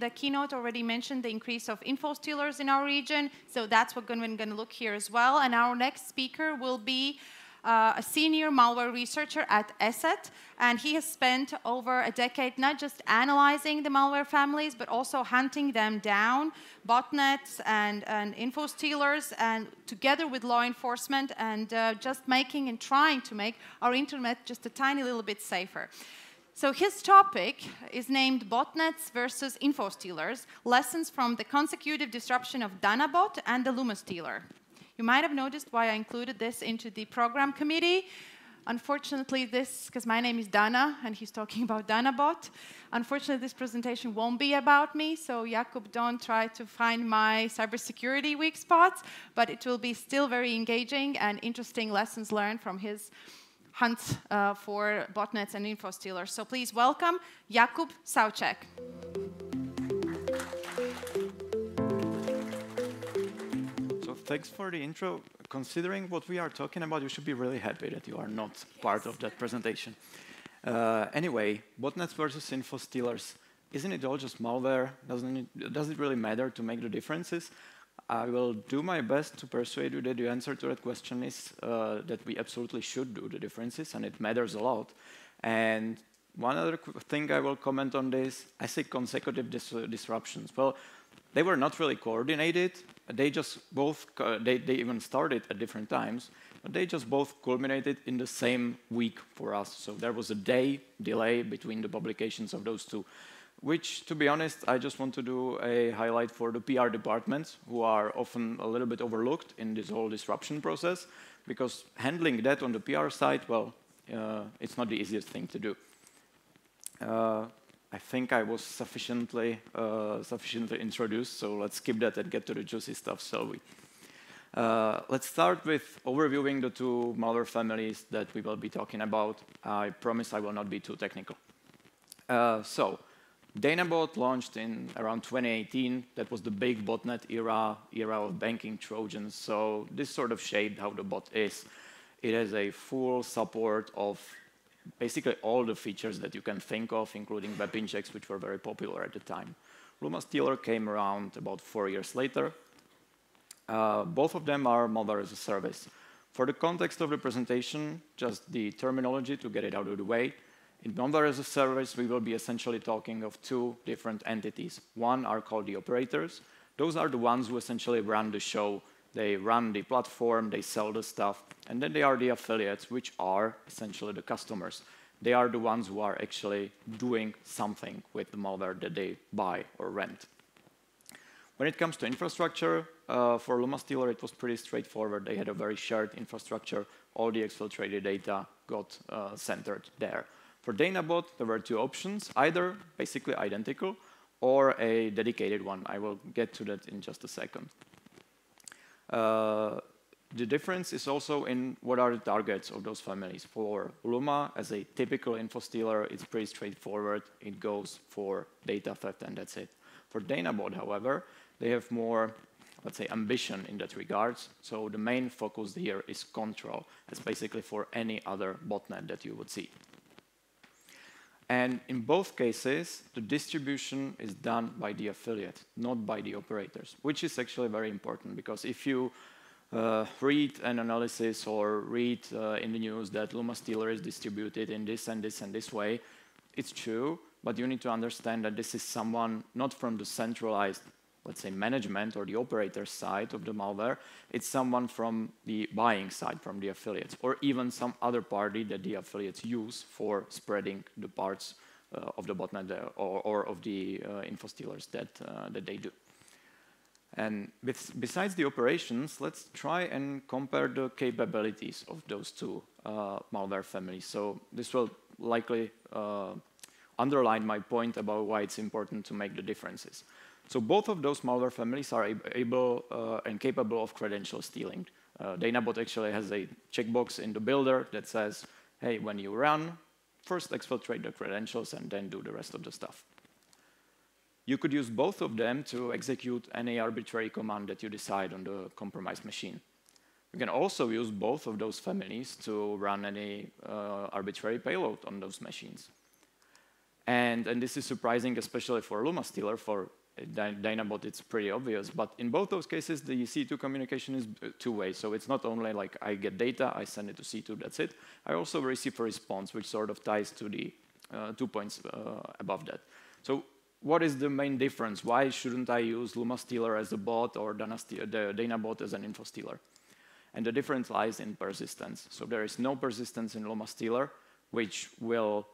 the keynote already mentioned the increase of info stealers in our region, so that's what we're going to look here as well. And our next speaker will be a senior malware researcher at ESET, and he has spent over a decade not just analyzing the malware families, but also hunting them down, botnets and info stealers, and together with law enforcement, and just making and trying to make our internet just a tiny little bit safer. So his topic is named Botnets versus Info Stealers, Lessons from the Consecutive Disruption of Danabot and the Luma Stealer. You might have noticed why I included this into the program committee. Unfortunately, because my name is Dana, and he's talking about Danabot. Unfortunately, this presentation won't be about me, so Jakub, don't try to find my cybersecurity weak spots, but it will be still very engaging and interesting lessons learned from his hunt for botnets and info stealers. So please welcome Jakub Sauček. Thanks for the intro. Considering what we are talking about, you should be really happy that you are not part of that presentation. Anyway, botnets versus info stealers. Isn't it all just malware? Does it really matter to make the differences? I will do my best to persuade you that the answer to that question is that we absolutely should do the differences, and it matters a lot. And one other thing I will comment on this, I say consecutive disruptions. Well, they were not really coordinated. They just both, they even started at different times, but they just both culminated in the same week for us. So there was a day delay between the publications of those two, which, to be honest, I just want to do a highlight for the PR departments, who are often a little bit overlooked in this whole disruption process, because handling that on the PR side, well, it's not the easiest thing to do. I think I was sufficiently introduced, so let's skip that and get to the juicy stuff, shall we? Let's start with overviewing the two malware families that we will be talking about. I promise I will not be too technical. So, Danabot launched in around 2018. That was the big botnet era of banking Trojans. So this sort of shaped how the bot is. It has a full support of basically all the features that you can think of, including web injects, which were very popular at the time. Luma Stealer came around about 4 years later. Both of them are malware as a service. For the context of the presentation, just the terminology to get it out of the way. In malware as a service, we will be essentially talking of two different entities. One are called the operators. Those are the ones who essentially run the show. They run the platform, they sell the stuff, and then they are the affiliates, which are essentially the customers. They are the ones who are actually doing something with the malware that they buy or rent. When it comes to infrastructure, for Luma Stealer, it was pretty straightforward. They had a very shared infrastructure. All the exfiltrated data got centered there. For Danabot, there were two options, either basically identical or a dedicated one. I will get to that in just a second. The difference is also in what are the targets of those families. For Luma, as a typical info stealer, it's pretty straightforward. It goes for data theft, and that's it. For Danabot, however, they have more, let's say, ambition in that regards. So the main focus here is control, as basically for any other botnet that you would see. And in both cases, the distribution is done by the affiliate, not by the operators, which is actually very important, because if you read an analysis or read in the news that Luma Stealer is distributed in this and this and this way, it's true, but you need to understand that this is someone not from the centralized, let's say, management or the operator side of the malware. It's someone from the buying side, from the affiliates, or even some other party that the affiliates use for spreading the parts of the botnet or of the info stealers that they do. And besides the operations, let's try and compare the capabilities of those two malware families. So this will likely underline my point about why it's important to make the differences. So both of those malware families are able and capable of credential stealing. Danabot actually has a checkbox in the builder that says, hey, when you run, first exfiltrate the credentials and then do the rest of the stuff. You could use both of them to execute any arbitrary command that you decide on the compromised machine. You can also use both of those families to run any arbitrary payload on those machines. And this is surprising, especially for Luma Stealer. For Dynabot, it's pretty obvious. But in both those cases, the C2 communication is two-way. So it's not only like I get data, I send it to C2, that's it. I also receive a response, which sort of ties to the 2 points above that. So what is the main difference? Why shouldn't I use LumaStealer as a bot or the Dynabot as an info stealer? And the difference lies in persistence. So there is no persistence in LumaStealer, which will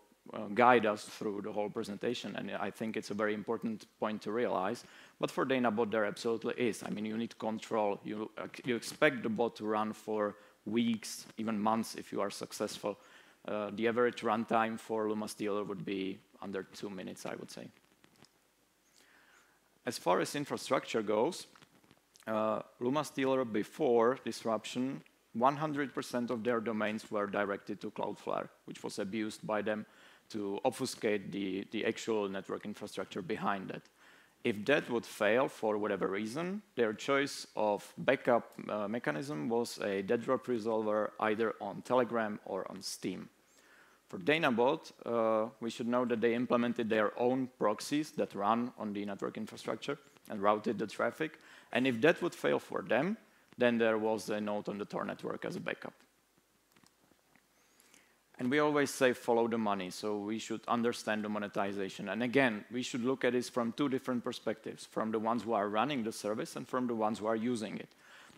guide us through the whole presentation. And I think it's a very important point to realize. But for Dynabot, there absolutely is. I mean, you need control. You expect the bot to run for weeks, even months, if you are successful. The average runtime for LumaStealer would be under 2 minutes, I would say. As far as infrastructure goes, LumaStealer before disruption, 100% of their domains were directed to Cloudflare, which was abused by them to obfuscate the actual network infrastructure behind it. If that would fail for whatever reason, their choice of backup mechanism was a dead drop resolver either on Telegram or on Steam. For Dynabot, we should know that they implemented their own proxies that run on the network infrastructure and routed the traffic. And if that would fail for them, then there was a node on the Tor network as a backup. And we always say follow the money, so we should understand the monetization. And again, we should look at this from two different perspectives, from the ones who are running the service and from the ones who are using it.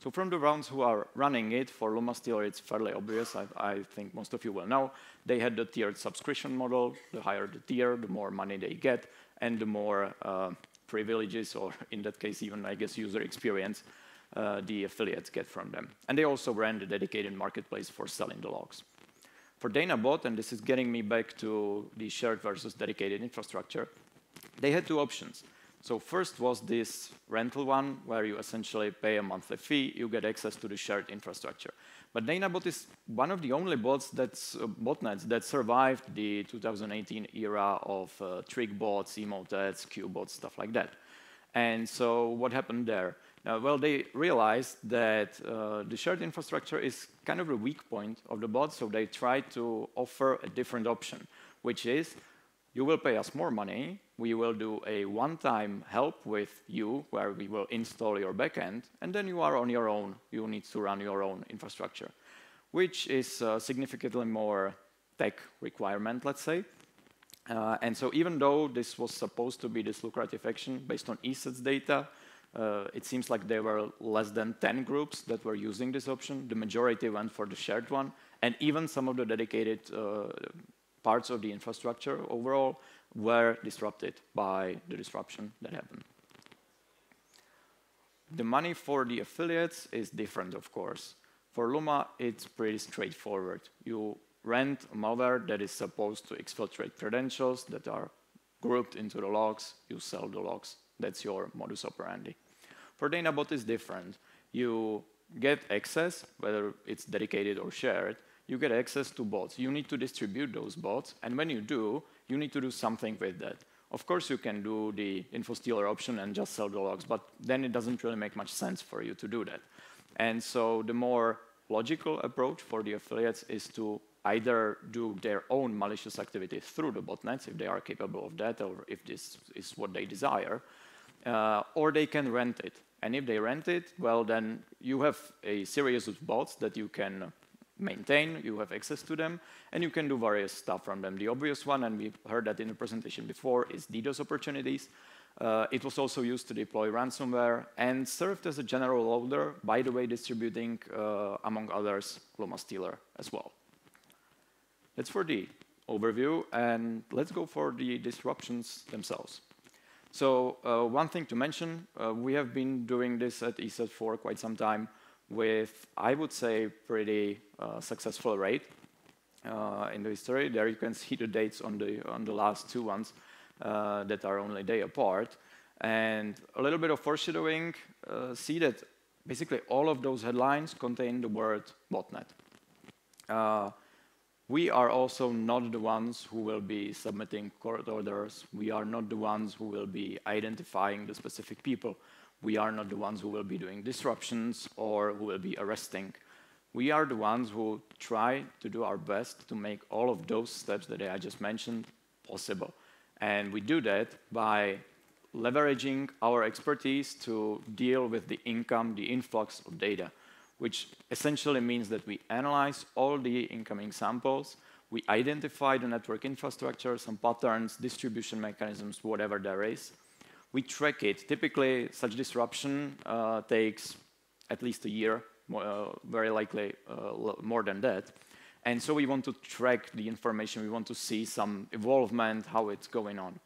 So from the ones who are running it, for LumaStealer, it's fairly obvious. I think most of you will know. They had the tiered subscription model. The higher the tier, the more money they get, and the more privileges, or in that case, even, I guess, user experience, the affiliates get from them. And they also ran the dedicated marketplace for selling the logs. For Dynabot, and this is getting me back to the shared versus dedicated infrastructure, they had two options. So first was this rental one, where you essentially pay a monthly fee, you get access to the shared infrastructure. But Dynabot is one of the only botnets that survived the 2018 era of trick bots, emotes, Q-bots, stuff like that. And so what happened there? Well, they realized that the shared infrastructure is kind of a weak point of the bot, so they tried to offer a different option, which is, you will pay us more money, we will do a one-time help with you, where we will install your backend, and then you are on your own. You need to run your own infrastructure, which is significantly more tech requirement, let's say. And so even though this was supposed to be this lucrative action based on ESET's data, it seems like there were less than 10 groups that were using this option. The majority went for the shared one, and even some of the dedicated parts of the infrastructure overall were disrupted by the disruption that happened. The money for the affiliates is different, of course. For Luma, it's pretty straightforward. You rent a malware that is supposed to exfiltrate credentials that are grouped into the logs. You sell the logs. That's your modus operandi. For Dynabot, it's different. You get access, whether it's dedicated or shared, you get access to bots. You need to distribute those bots, and when you do, you need to do something with that. Of course, you can do the InfoStealer option and just sell the logs, but then it doesn't really make much sense for you to do that. And so the more logical approach for the affiliates is to either do their own malicious activities through the botnets, if they are capable of that, or if this is what they desire, or they can rent it. And if they rent it, well, then you have a series of bots that you can maintain, you have access to them, and you can do various stuff from them. The obvious one, and we've heard that in the presentation before, is DDoS opportunities. It was also used to deploy ransomware and served as a general loader, by the way, distributing, among others, LumaStealer as well. That's for the overview, and let's go for the disruptions themselves. So one thing to mention, we have been doing this at ESET for quite some time with, I would say, pretty successful rate in the history. There you can see the dates on the last two ones that are only a day apart. And a little bit of foreshadowing, see that basically all of those headlines contain the word botnet. We are also not the ones who will be submitting court orders. We are not the ones who will be identifying the specific people. We are not the ones who will be doing disruptions or who will be arresting. We are the ones who try to do our best to make all of those steps that I just mentioned possible. And we do that by leveraging our expertise to deal with the income, the influx of data, which essentially means that we analyze all the incoming samples, we identify the network infrastructure, some patterns, distribution mechanisms, whatever there is. We track it. Typically, such disruption takes at least a year, very likely more than that. And so we want to track the information. We want to see some evolvement, how it's going on.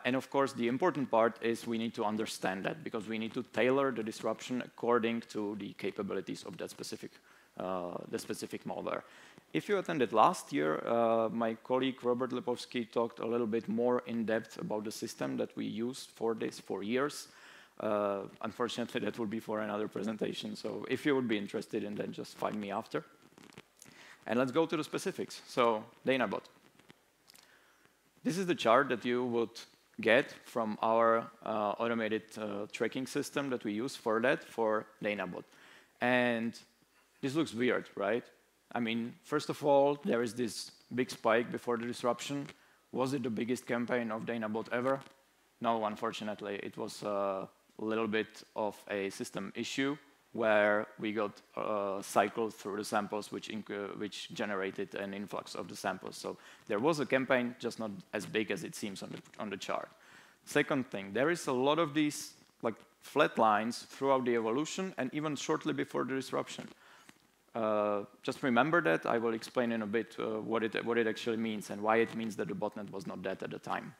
And of course, the important part is we need to understand that, because we need to tailor the disruption according to the capabilities of that specific malware. If you attended last year, my colleague Robert Lepowski talked a little bit more in depth about the system that we used for this for years. Unfortunately, that would be for another presentation. So if you would be interested in that, just find me after. And let's go to the specifics. So Danabot. This is the chart that you would get from our automated tracking system that we use for that, for Danabot. And this looks weird, right? I mean, first of all, there is this big spike before the disruption. Was it the biggest campaign of Danabot ever? No, unfortunately. It was a little bit of a system issue where we got cycled through the samples, which generated an influx of the samples. So there was a campaign, just not as big as it seems on the chart. Second thing, there is a lot of these like flat lines throughout the evolution and even shortly before the disruption. Just remember that. I will explain in a bit what it actually means and why it means that the botnet was not dead at the time.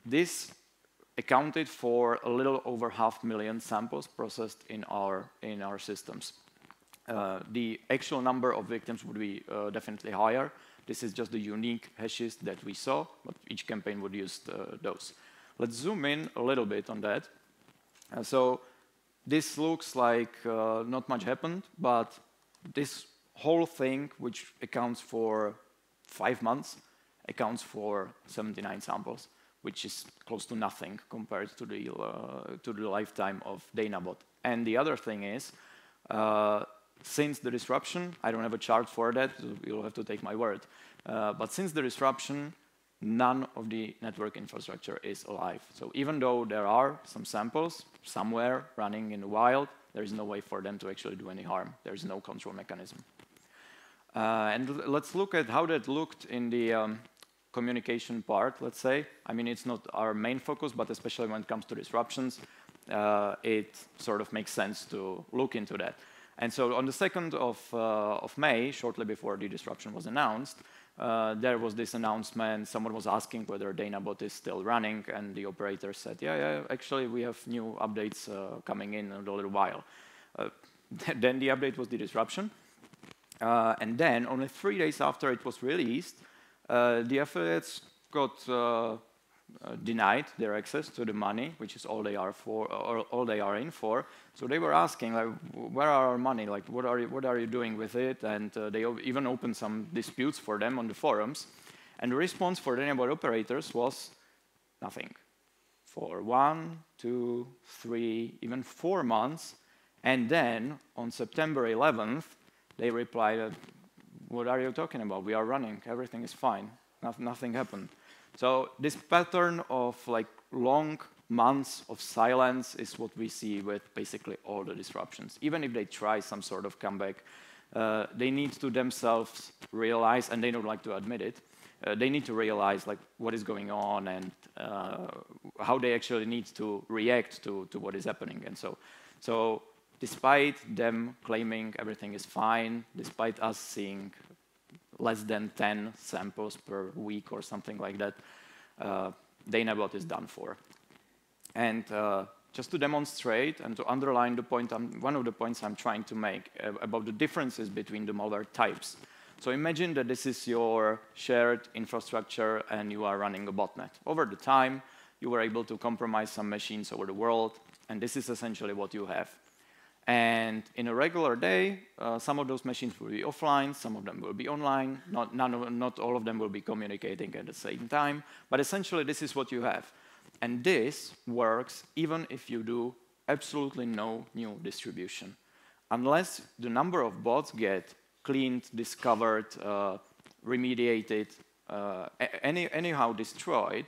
This accounted for a little over 500,000 samples processed in our systems. The actual number of victims would be definitely higher. This is just the unique hashes that we saw, but each campaign would use those. Let's zoom in a little bit on that. So this looks like not much happened, but this whole thing, which accounts for 5 months, accounts for 79 samples, which is close to nothing compared to the lifetime of Danabot. And the other thing is, since the disruption, I don't have a chart for that, so you'll have to take my word, but since the disruption, none of the network infrastructure is alive. So even though there are some samples somewhere running in the wild, there is no way for them to actually do any harm. There is no control mechanism. And let's look at how that looked in the communication part, let's say. I mean, it's not our main focus, but especially when it comes to disruptions, it sort of makes sense to look into that. And so on the 2nd of May, shortly before the disruption was announced, there was this announcement. Someone was asking whether Danabot is still running, and the operator said, yeah, actually, we have new updates coming in a little while. Then the update was the disruption. And then, only 3 days after it was released, the affiliates got denied their access to the money, which is all they are for, or all they are in for. So they were asking, like, where are our money? Like, what are you doing with it? And they even opened some disputes for them on the forums. And the response for the Danabot operators was nothing. For 1, 2, 3, even 4 months. And then on September 11th, they replied, what are you talking about? We are running. Everything is fine. Nothing happened. So this pattern of like long months of silence is what we see with basically all the disruptions. Even if they try some sort of comeback, they need to themselves realize, and they don't like to admit it, they need to realize like what is going on and how they actually need to react to what is happening. And so despite them claiming everything is fine, despite us seeing less than 10 samples per week or something like that, Danabot is done for. And just to demonstrate and to underline the point, one of the points I'm trying to make about the differences between the malware types. So imagine that this is your shared infrastructure and you are running a botnet. Over the time, you were able to compromise some machines over the world, and this is essentially what you have. And in a regular day, some of those machines will be offline, some of them will be online, not all of them will be communicating at the same time, but essentially this is what you have. And this works even if you do absolutely no new distribution. Unless the number of bots get cleaned, discovered, remediated, anyhow destroyed,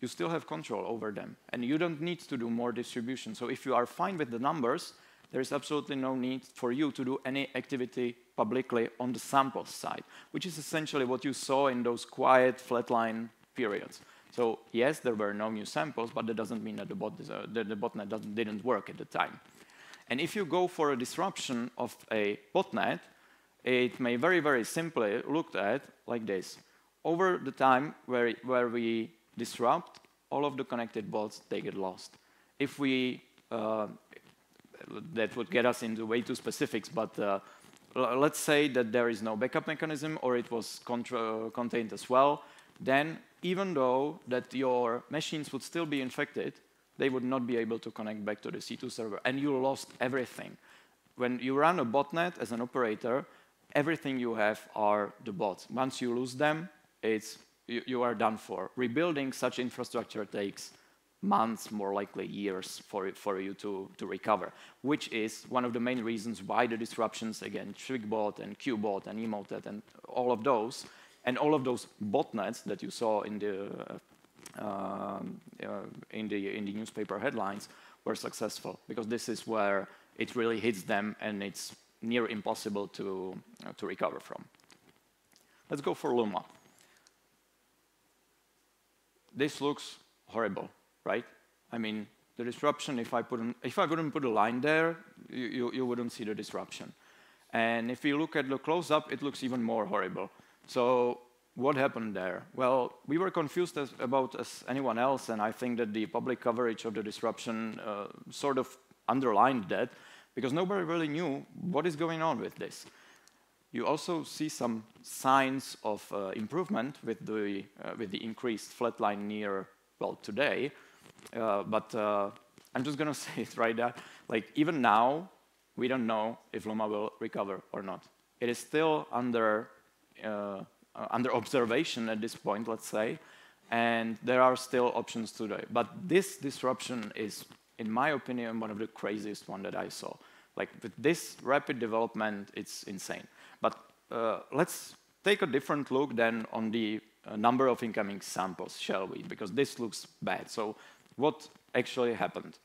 you still have control over them. And you don't need to do more distribution. So if you are fine with the numbers, there is absolutely no need for you to do any activity publicly on the sample side, which is essentially what you saw in those quiet flatline periods. So yes, there were no new samples, but that doesn't mean that the botnet didn't work at the time. And if you go for a disruption of a botnet, it may very, very simply looked at like this. Over the time where we disrupt, all of the connected bots, they get lost. If we, that would get us into way too specifics, but let's say that there is no backup mechanism or it was contained as well, then even though that your machines would still be infected, they would not be able to connect back to the C2 server, and you lost everything. When you run a botnet as an operator, everything you have are the bots. Once you lose them, you are done for. Rebuilding such infrastructure takes months, more likely years, for you to recover, which is one of the main reasons why the disruptions, again, Trickbot and Qbot and Emotet and all of those botnets that you saw in the newspaper headlines were successful, because this is where it really hits them and it's near impossible to recover from. Let's go for Luma. This looks horrible, right? I mean, the disruption, if I wouldn't put a line there, you wouldn't see the disruption. And if you look at the close-up, it looks even more horrible. So what happened there? Well, we were confused as anyone else, and I think that the public coverage of the disruption sort of underlined that, because nobody really knew what is going on with this. You also see some signs of improvement with the increased flatline near, well, today. But I'm just going to say it right there. Like, even now, we don't know if Luma will recover or not. It is still under observation at this point, let's say, and there are still options today. But this disruption is, in my opinion, one of the craziest one that I saw. Like, with this rapid development, it's insane. But let's take a different look then on the number of incoming samples, shall we? Because this looks bad. So what actually happened?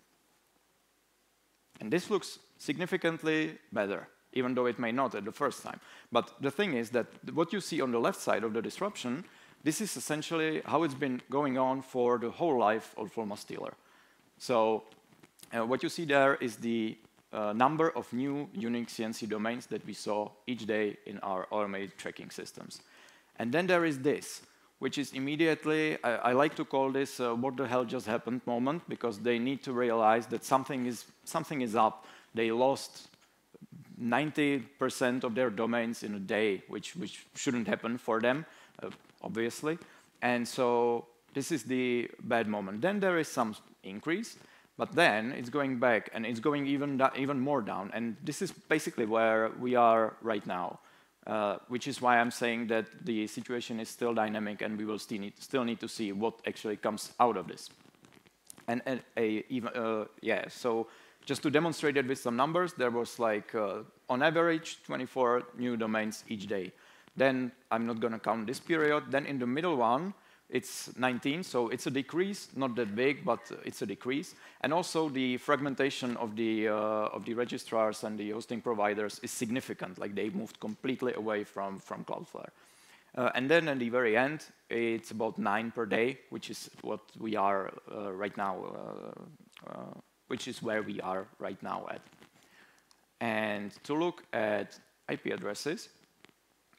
And this looks significantly better, even though it may not at the first time. But the thing is that what you see on the left side of the disruption, this is essentially how it's been going on for the whole life of Luma Stealer. So what you see there is the number of new unique CNC domains that we saw each day in our automated tracking systems. And then there is this, which is immediately, I like to call this what the hell just happened moment, because they need to realize that something is up. They lost 90% of their domains in a day, which shouldn't happen for them, obviously. And so this is the bad moment. Then there is some increase, but then it's going back, and it's going even more down. And this is basically where we are right now, which is why I'm saying that the situation is still dynamic, and we will still need to see what actually comes out of this. So just to demonstrate it with some numbers, there was like, on average, 24 new domains each day. Then I'm not going to count this period. Then in the middle one, it's 19, so it's a decrease, not that big, but it's a decrease. And also the fragmentation of the registrars and the hosting providers is significant, like they moved completely away from Cloudflare. And then at the very end, it's about 9 per day, which is what we are right now, which is where we are right now at. And to look at IP addresses,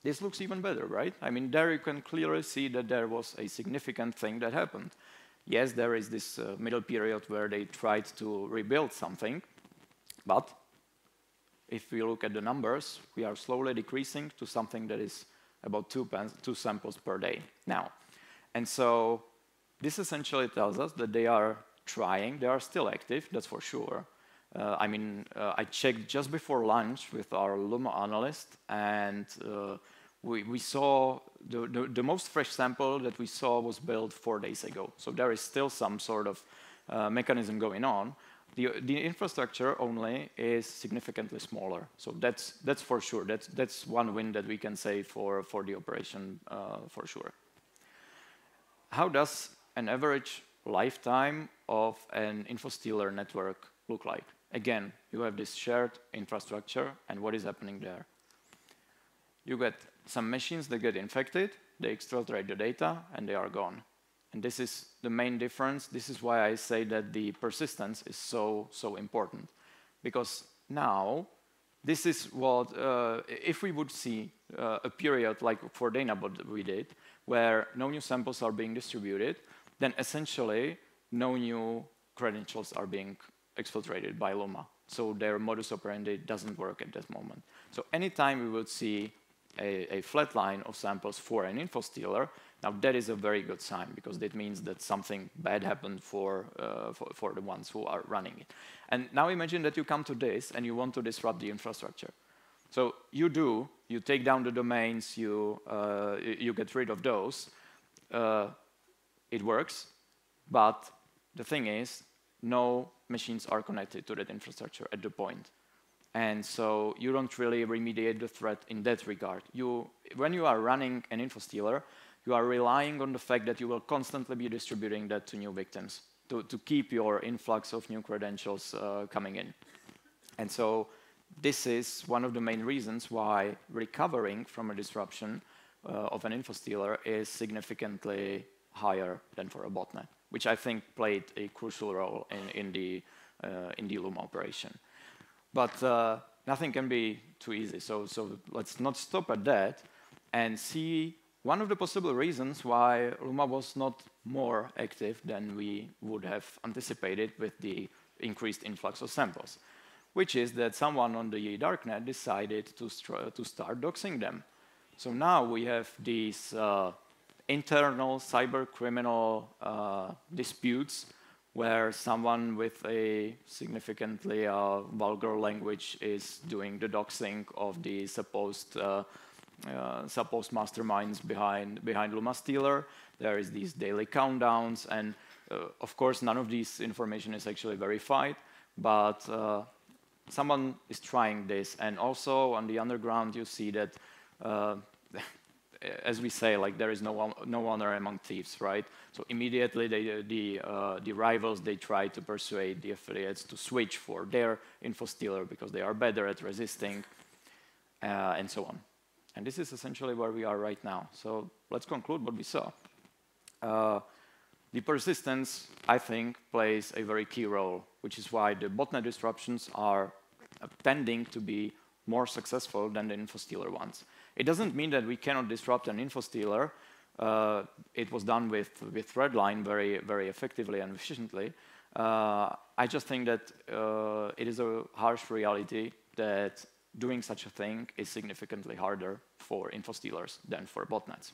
this looks even better, right? I mean, there you can clearly see that there was a significant thing that happened. Yes, there is this middle period where they tried to rebuild something, but if we look at the numbers, we are slowly decreasing to something that is about 2 samples per day now. And so this essentially tells us that they are trying, they are still active, that's for sure. I checked just before lunch with our Luma analyst, and we saw the most fresh sample that we saw was built 4 days ago. So there is still some sort of mechanism going on. The infrastructure only is significantly smaller. So that's for sure. That's one win that we can say for the operation for sure. How does an average lifetime of an InfoStealer network look like? Again, you have this shared infrastructure, and what is happening there? You get some machines that get infected, they exfiltrate the data, and they are gone. And this is the main difference. This is why I say that the persistence is so important. Because now, this is what, if we would see a period like for Dynabot that we did, where no new samples are being distributed, then essentially no new credentials are being exfiltrated by Luma. So their modus operandi doesn't work at that moment. So anytime we would see a flat line of samples for an InfoStealer, now that is a very good sign, because that means that something bad happened for the ones who are running it. And now imagine that you come to this and you want to disrupt the infrastructure. So you take down the domains, you get rid of those. It works, but the thing is, no machines are connected to that infrastructure at the point. And so you don't really remediate the threat in that regard. When you are running an InfoStealer, you are relying on the fact that you will constantly be distributing that to new victims to keep your influx of new credentials coming in. And so this is one of the main reasons why recovering from a disruption of an InfoStealer is significantly higher than for a botnet, which I think played a crucial role in the Luma operation. But nothing can be too easy, so let's not stop at that and see one of the possible reasons why Luma was not more active than we would have anticipated with the increased influx of samples, which is that someone on the darknet decided to start doxing them. So now we have these internal cyber criminal disputes where someone with a significantly vulgar language is doing the doxing of the supposed masterminds behind LumaStealer. There is these daily countdowns, and of course none of this information is actually verified, but someone is trying this. And also on the underground you see that, as we say, like there is no honor among thieves, right? So immediately the rivals, they try to persuade the affiliates to switch for their InfoStealer because they are better at resisting, and so on. And this is essentially where we are right now. So let's conclude what we saw. The persistence, I think, plays a very key role, which is why the botnet disruptions are tending to be more successful than the InfoStealer ones. It doesn't mean that we cannot disrupt an InfoStealer. It was done with Redline very, very effectively and efficiently. I just think that it is a harsh reality that doing such a thing is significantly harder for InfoStealers than for botnets.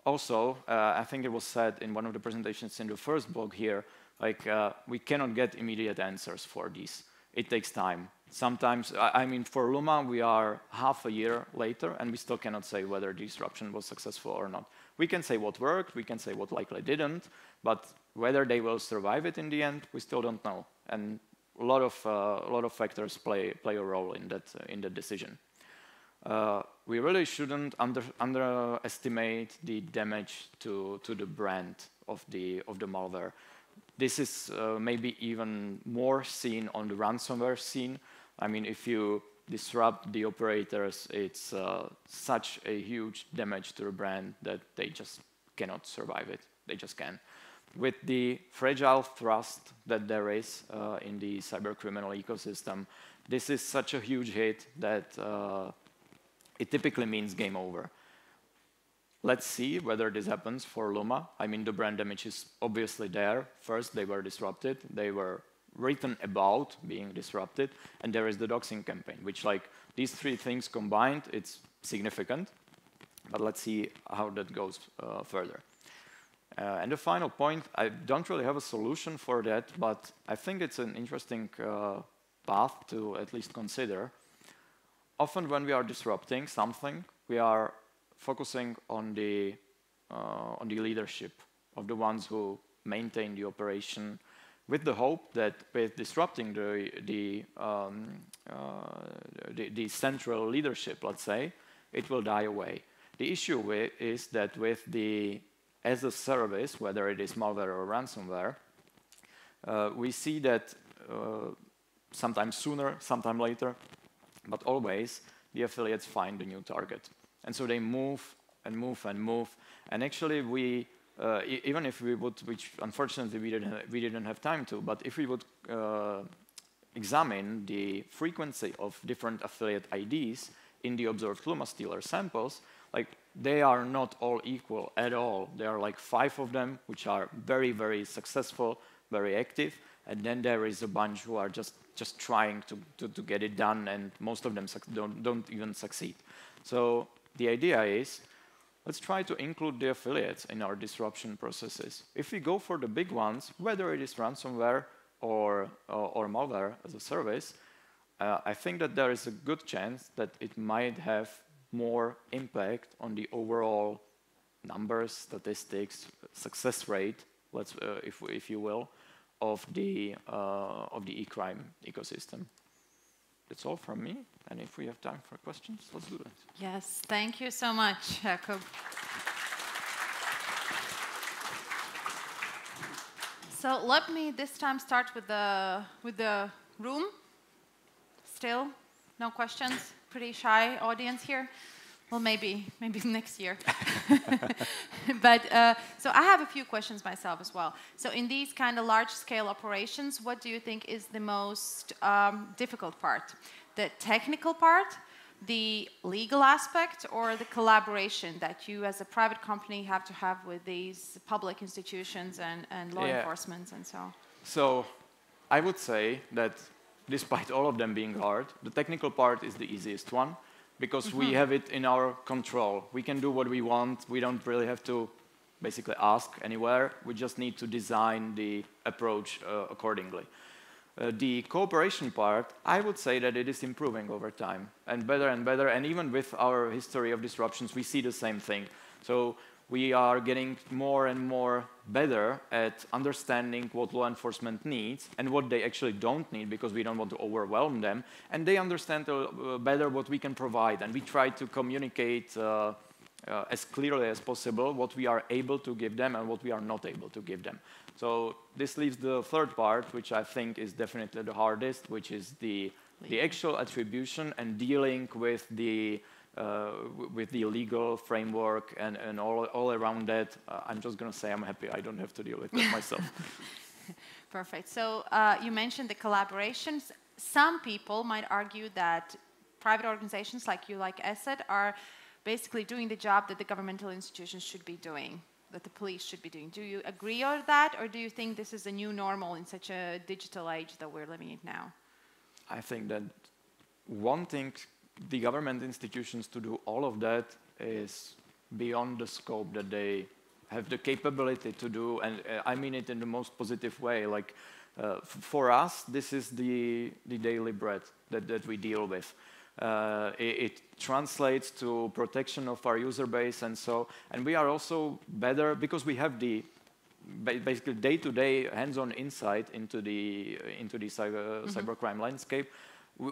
Also, I think it was said in one of the presentations in the first blog here, like we cannot get immediate answers for these. It takes time. Sometimes, I mean, for Luma, we are half a year later, and we still cannot say whether the disruption was successful or not. We can say what worked, we can say what likely didn't, but whether they will survive it in the end, we still don't know. And a lot of factors play a role in that decision. We really shouldn't underestimate the damage to the brand of the malware. This is maybe even more seen on the ransomware scene. I mean, if you disrupt the operators, it's such a huge damage to the brand that they just cannot survive it. They just can't. With the fragile trust that there is in the cybercriminal ecosystem, this is such a huge hit that it typically means game over. Let's see whether this happens for Luma. I mean, the brand damage is obviously there. First, they were disrupted. They were written about being disrupted. And there is the doxing campaign, which, like, these three things combined, it's significant. But let's see how that goes further. And the final point, I don't really have a solution for that, but I think it's an interesting path to at least consider. Often when we are disrupting something, we are focusing on the leadership of the ones who maintain the operation, with the hope that with disrupting the central leadership, let's say, it will die away. The issue is that with the as a service, whether it is malware or ransomware, we see that sometimes sooner, sometimes later, but always the affiliates find a new target. And so they move and move and move. And actually we, even if we would, which unfortunately we didn't have time to, but if we would examine the frequency of different affiliate IDs in the observed Luma stealer samples, like they are not all equal at all. There are like 5 of them which are very, very successful, very active, and then there is a bunch who are just trying to get it done, and most of them don't even succeed. So the idea is, let's try to include the affiliates in our disruption processes. If we go for the big ones, whether it is ransomware or malware as a service, I think that there is a good chance that it might have more impact on the overall numbers, statistics, success rate, if you will, of the e-crime ecosystem. That's all from me, and if we have time for questions, let's do that. Yes, thank you so much, Jakub. So let me this time start with the room. Still, no questions. Pretty shy audience here. Well, maybe next year. But so I have a few questions myself as well. So in these kind of large-scale operations, what do you think is the most difficult part? The technical part, the legal aspect, or the collaboration that you as a private company have to have with these public institutions and law enforcement and so on? So I would say that despite all of them being hard, the technical part is the easiest one, because we have it in our control. We can do what we want. We don't really have to basically ask anywhere. We just need to design the approach accordingly. The cooperation part, I would say that it is improving over time, and better, and even with our history of disruptions, we see the same thing. So we are getting more and more better at understanding what law enforcement needs and what they actually don't need, because we don't want to overwhelm them, and they understand better what we can provide, and we try to communicate as clearly as possible what we are able to give them and what we are not able to give them. So this leaves the third part, which I think is definitely the hardest, which is the actual attribution and dealing with the legal framework and all around that. I'm just going to say I'm happy I don't have to deal with that myself. Perfect. So you mentioned the collaborations. Some people might argue that private organizations like you, like ESET, are basically doing the job that the governmental institutions should be doing, that the police should be doing. Do you agree on that, or do you think this is a new normal in such a digital age that we're living in now? I think that wanting the government institutions to do all of that is beyond the scope that they have the capability to do, and I mean it in the most positive way. Like for us, this is the daily bread that we deal with. It translates to protection of our user base, and we are also better because we have the basically day-to-day hands-on insight into the cybercrime landscape.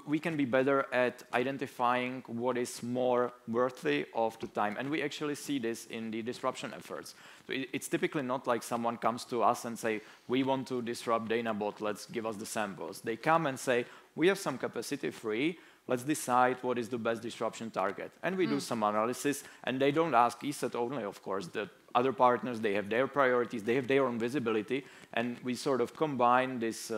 We can be better at identifying what is more worthy of the time. And we actually see this in the disruption efforts. So it's typically not like someone comes to us and say, we want to disrupt Danabot, let's give us the samples. They come and say, we have some capacity free, let's decide what is the best disruption target. And we do some analysis, and they don't ask ESET only, of course. The other partners, they have their priorities, they have their own visibility, and we sort of combine these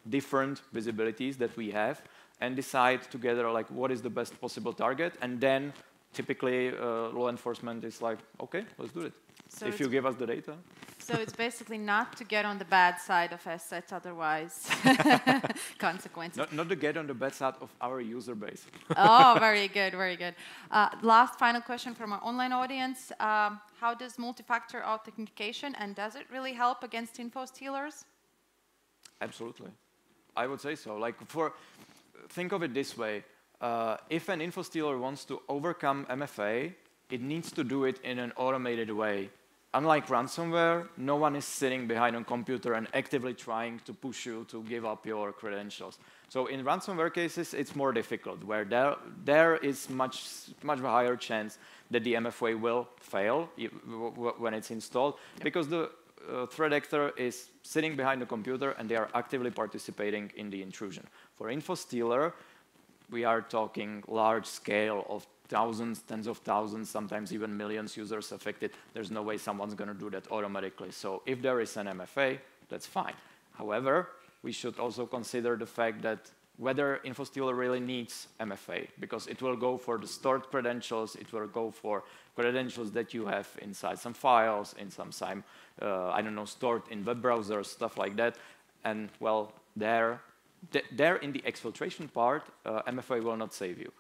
different visibilities that we have and decide together like what is the best possible target, and then typically law enforcement is like, okay, let's do it. So if you give us the data. So it's basically not to get on the bad side of ESET, otherwise consequences. Not to get on the bad side of our user base. Oh, very good, very good. Last final question from our online audience. How does multi-factor authentication, and does it really help against info stealers? Absolutely. I would say so. Like think of it this way. If an info stealer wants to overcome MFA, it needs to do it in an automated way. unlike ransomware, no one is sitting behind a computer and actively trying to push you to give up your credentials. So in ransomware cases, it's more difficult, where there is much higher chance that the MFA will fail when it's installed, because the threat actor is sitting behind the computer and they are actively participating in the intrusion. For InfoStealer, we are talking large scale of thousands, tens of thousands, sometimes even millions users affected. There's no way someone's going to do that automatically. So if there is an MFA, that's fine. However, we should also consider the fact that whether InfoStealer really needs MFA, because it will go for the stored credentials, it will go for credentials that you have inside some files, in some I don't know, stored in web browsers, stuff like that. And well, there in the exfiltration part, MFA will not save you.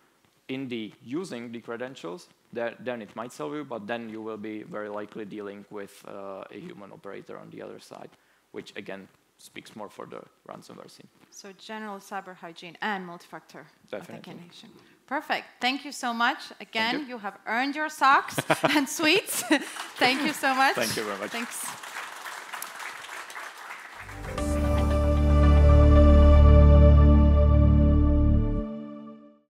In the using the credentials, then it might save you, but then you will be very likely dealing with a human operator on the other side, which again speaks more for the ransomware scene. So general cyber hygiene and multi-factor Definitely. authentication. Perfect. Thank you so much. Again, you have earned your socks and sweets. Thank you so much. Thank you very much. Thanks.